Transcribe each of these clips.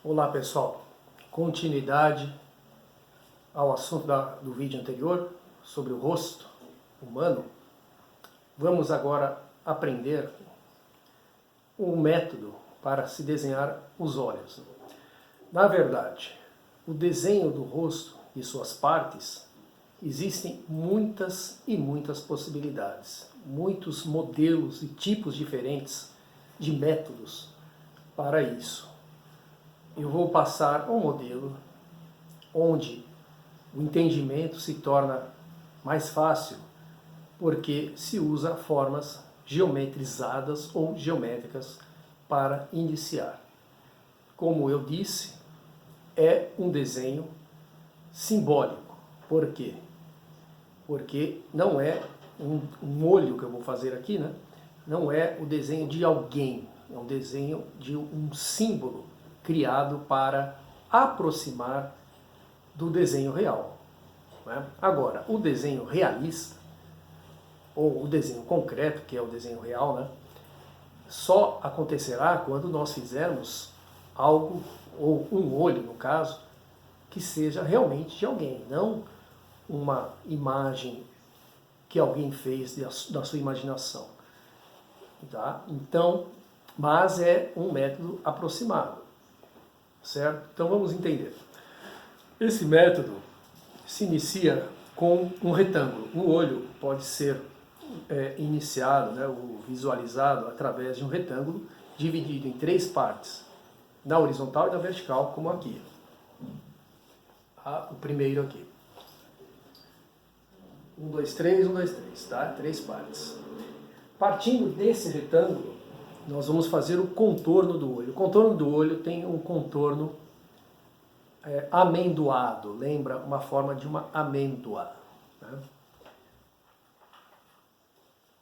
Olá pessoal, continuidade ao assunto do vídeo anterior sobre o rosto humano. Vamos agora aprender um método para se desenhar os olhos. Na verdade, o desenho do rosto e suas partes, existem muitas e muitas possibilidades, muitos modelos e tipos diferentes de métodos para isso. Eu vou passar um modelo onde o entendimento se torna mais fácil, porque se usa formas geometrizadas ou geométricas para iniciar. Como eu disse, é um desenho simbólico. Por quê? Porque não é um olho que eu vou fazer aqui, né? Não é o desenho de alguém, é um desenho de um símbolo criado para aproximar do desenho real. Né? Agora, o desenho realista, ou o desenho concreto, que é o desenho real, né? Só acontecerá quando nós fizermos algo, ou um olho no caso, que seja realmente de alguém, não uma imagem que alguém fez da sua imaginação. Tá? Então, mas é um método aproximado, certo? Então vamos entender. Esse método se inicia com um retângulo. O olho pode ser iniciado, né, ou visualizado através de um retângulo dividido em três partes, na horizontal e na vertical, como aqui. O primeiro aqui. 1, 2, 3, 1, 2, 3, tá? Três partes. Partindo desse retângulo, nós vamos fazer o contorno do olho. O contorno do olho tem um contorno amendoado, lembra uma forma de uma amêndoa, né?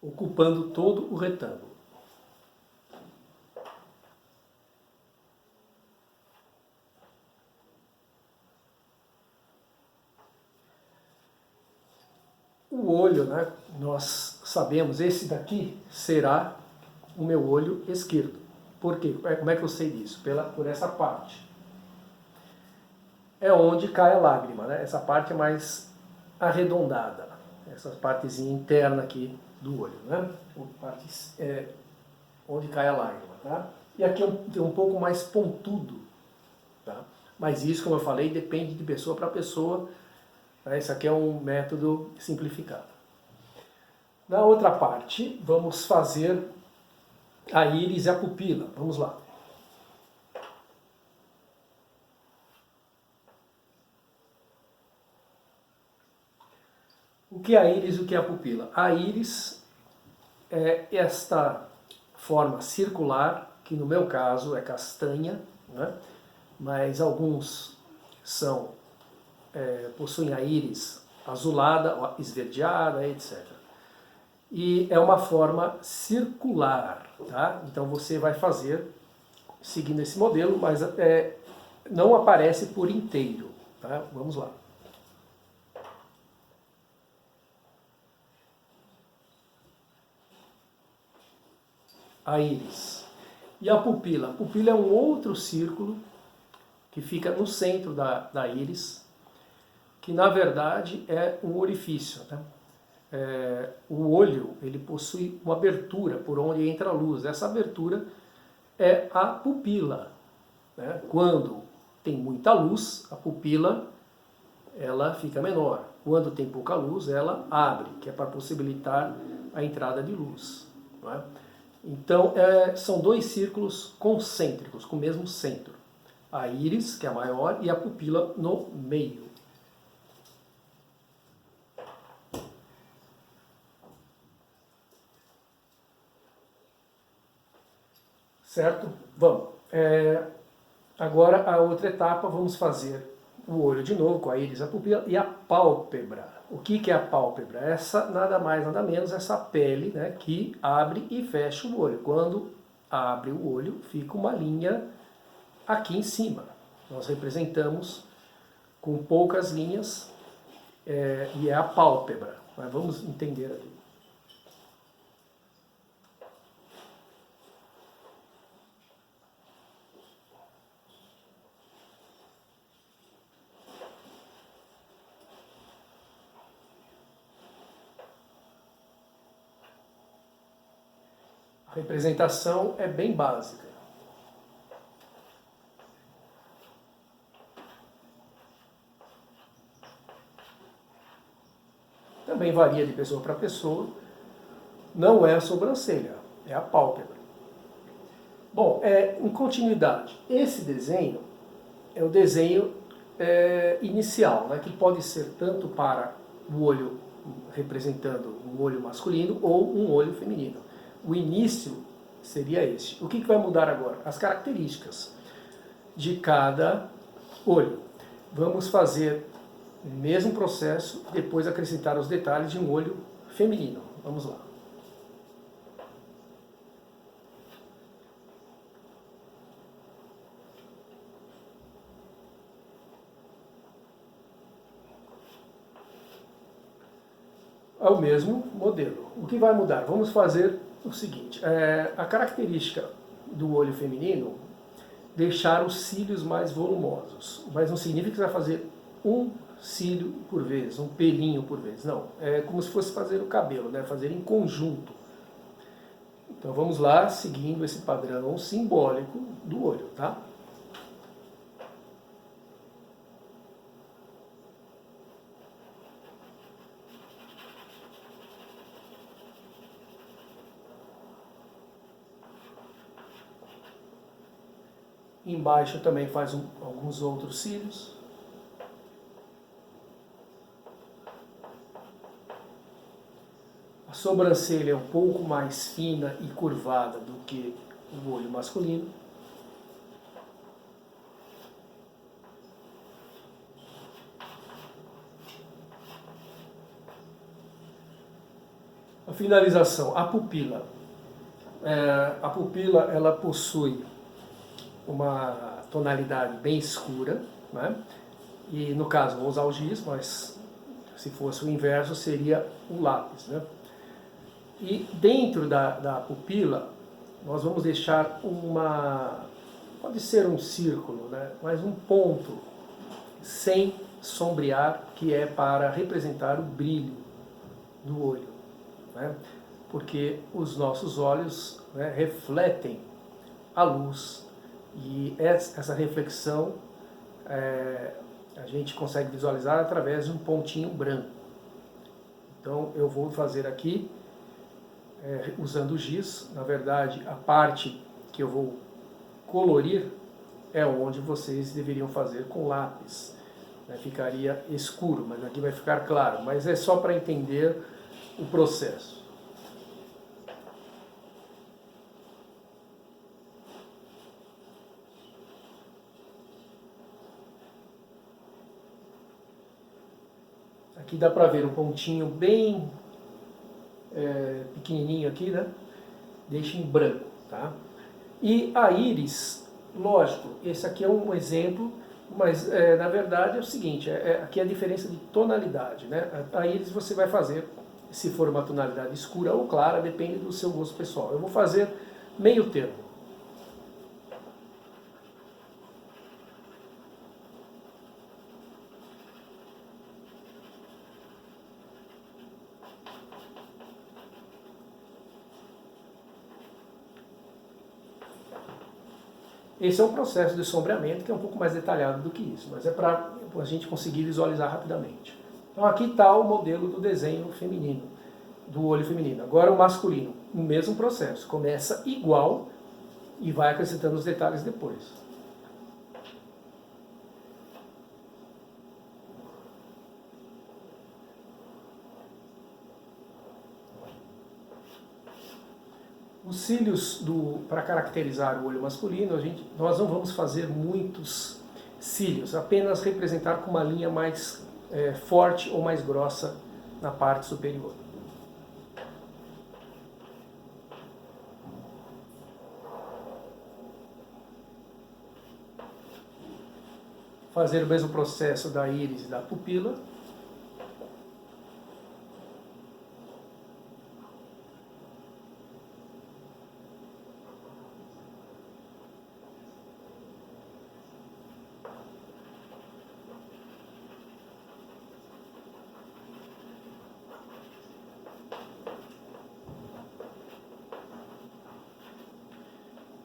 Ocupando todo o retângulo. O olho, né, nós sabemos, esse daqui será o meu olho esquerdo. Por quê? Como é que eu sei disso? Por essa parte. É onde cai a lágrima, né? Essa parte é mais arredondada, essa partezinha interna aqui do olho, né? Onde cai a lágrima, tá? E aqui tem um pouco mais pontudo, tá? Mas isso, como eu falei, depende de pessoa para pessoa. Tá? Esse aqui é um método simplificado. Na outra parte, vamos fazer a íris e a pupila. Vamos lá. O que é a íris e o que é a pupila? A íris é esta forma circular, que no meu caso é castanha, né? Mas alguns possuem a íris azulada, esverdeada, etc. E é uma forma circular, tá? Então você vai fazer seguindo esse modelo, mas não aparece por inteiro, tá? Vamos lá. A íris. E a pupila? A pupila é um outro círculo que fica no centro da íris, que na verdade é um orifício. Né? O olho ele possui uma abertura por onde entra a luz. Essa abertura é a pupila. Né? Quando tem muita luz, a pupila ela fica menor. Quando tem pouca luz, ela abre, que é para possibilitar a entrada de luz. Não é? Então, são dois círculos concêntricos, com o mesmo centro. A íris, que é a maior, e a pupila no meio. Certo? Vamos. Agora, a outra etapa, vamos fazer o olho de novo, com a íris, a pupila e a pálpebra. O que é a pálpebra? Essa, nada mais, nada menos, essa pele, né, que abre e fecha o olho. Quando abre o olho, fica uma linha aqui em cima. Nós representamos com poucas linhas e é a pálpebra. Mas vamos entender aqui. representação é bem básica. Também varia de pessoa para pessoa. Não é a sobrancelha, é a pálpebra. Bom, em continuidade, esse desenho é o desenho inicial, né, que pode ser tanto para o olho representando um olho masculino ou um olho feminino. O início seria este. O que vai mudar agora? As características de cada olho. Vamos fazer o mesmo processo, depois acrescentar os detalhes de um olho feminino. Vamos lá. É o mesmo modelo. O que vai mudar? Vamos fazer o seguinte, a característica do olho feminino, deixar os cílios mais volumosos, mas não significa que você vai fazer um cílio por vez, um pelinho por vez, não. É como se fosse fazer o cabelo, né? Fazer em conjunto. Então vamos lá, seguindo esse padrão simbólico do olho, tá? Embaixo também faz alguns outros cílios. A sobrancelha é um pouco mais fina e curvada do que o olho masculino. A finalização, a pupila. A pupila ela possui uma tonalidade bem escura, né? E no caso vou usar o giz, mas se fosse o inverso seria o lápis, né? E dentro da pupila nós vamos deixar pode ser um círculo, né? Mas um ponto sem sombrear, que é para representar o brilho do olho, né? Porque os nossos olhos, né, refletem a luz. E essa reflexão a gente consegue visualizar através de um pontinho branco. Então eu vou fazer aqui usando o giz. Na verdade, a parte que eu vou colorir é onde vocês deveriam fazer com lápis. Ficaria escuro, mas aqui vai ficar claro. Mas é só para entender o processo. Aqui dá para ver um pontinho bem pequenininho aqui, né? Deixa em branco, tá? E a íris, lógico, esse aqui é um exemplo, mas na verdade é o seguinte, aqui é a diferença de tonalidade, né? A íris você vai fazer, se for uma tonalidade escura ou clara, depende do seu gosto pessoal. Eu vou fazer meio termo. Esse é um processo de sombreamento que é um pouco mais detalhado do que isso, mas é para a gente conseguir visualizar rapidamente. Então aqui está o modelo do desenho feminino, do olho feminino. Agora o masculino, o mesmo processo, começa igual e vai acrescentando os detalhes depois. Os cílios, para caracterizar o olho masculino, nós não vamos fazer muitos cílios, apenas representar com uma linha mais forte ou mais grossa na parte superior. Fazer o mesmo processo da íris e da pupila.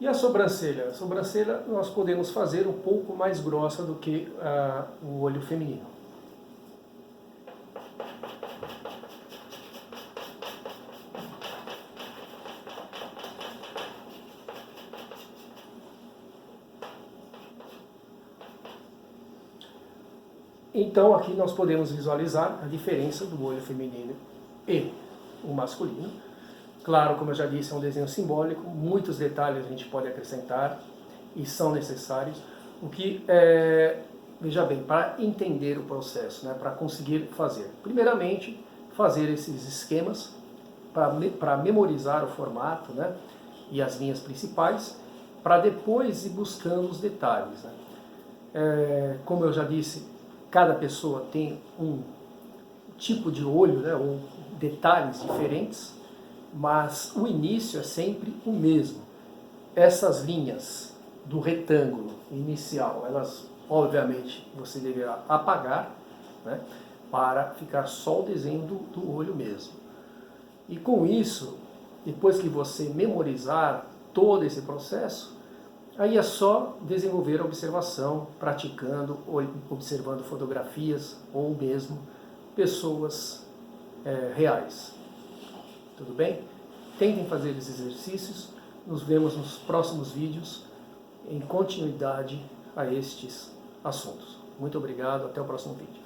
E a sobrancelha? A sobrancelha nós podemos fazer um pouco mais grossa do que o olho feminino. Então aqui nós podemos visualizar a diferença do olho feminino e o masculino. Claro, como eu já disse, é um desenho simbólico, muitos detalhes a gente pode acrescentar e são necessários. O que veja bem, para entender o processo, né, para conseguir fazer. Primeiramente, fazer esses esquemas para memorizar o formato, né, e as linhas principais, para depois ir buscando os detalhes. Né. Como eu já disse, cada pessoa tem um tipo de olho, né, ou detalhes diferentes, mas o início é sempre o mesmo. Essas linhas do retângulo inicial, elas obviamente você deverá apagar, né, para ficar só o desenho do olho mesmo. E com isso, depois que você memorizar todo esse processo, aí é só desenvolver a observação, praticando, ou observando fotografias ou mesmo pessoas reais. Tudo bem? Tentem fazer esses exercícios. Nos vemos nos próximos vídeos em continuidade a estes assuntos. Muito obrigado, até o próximo vídeo.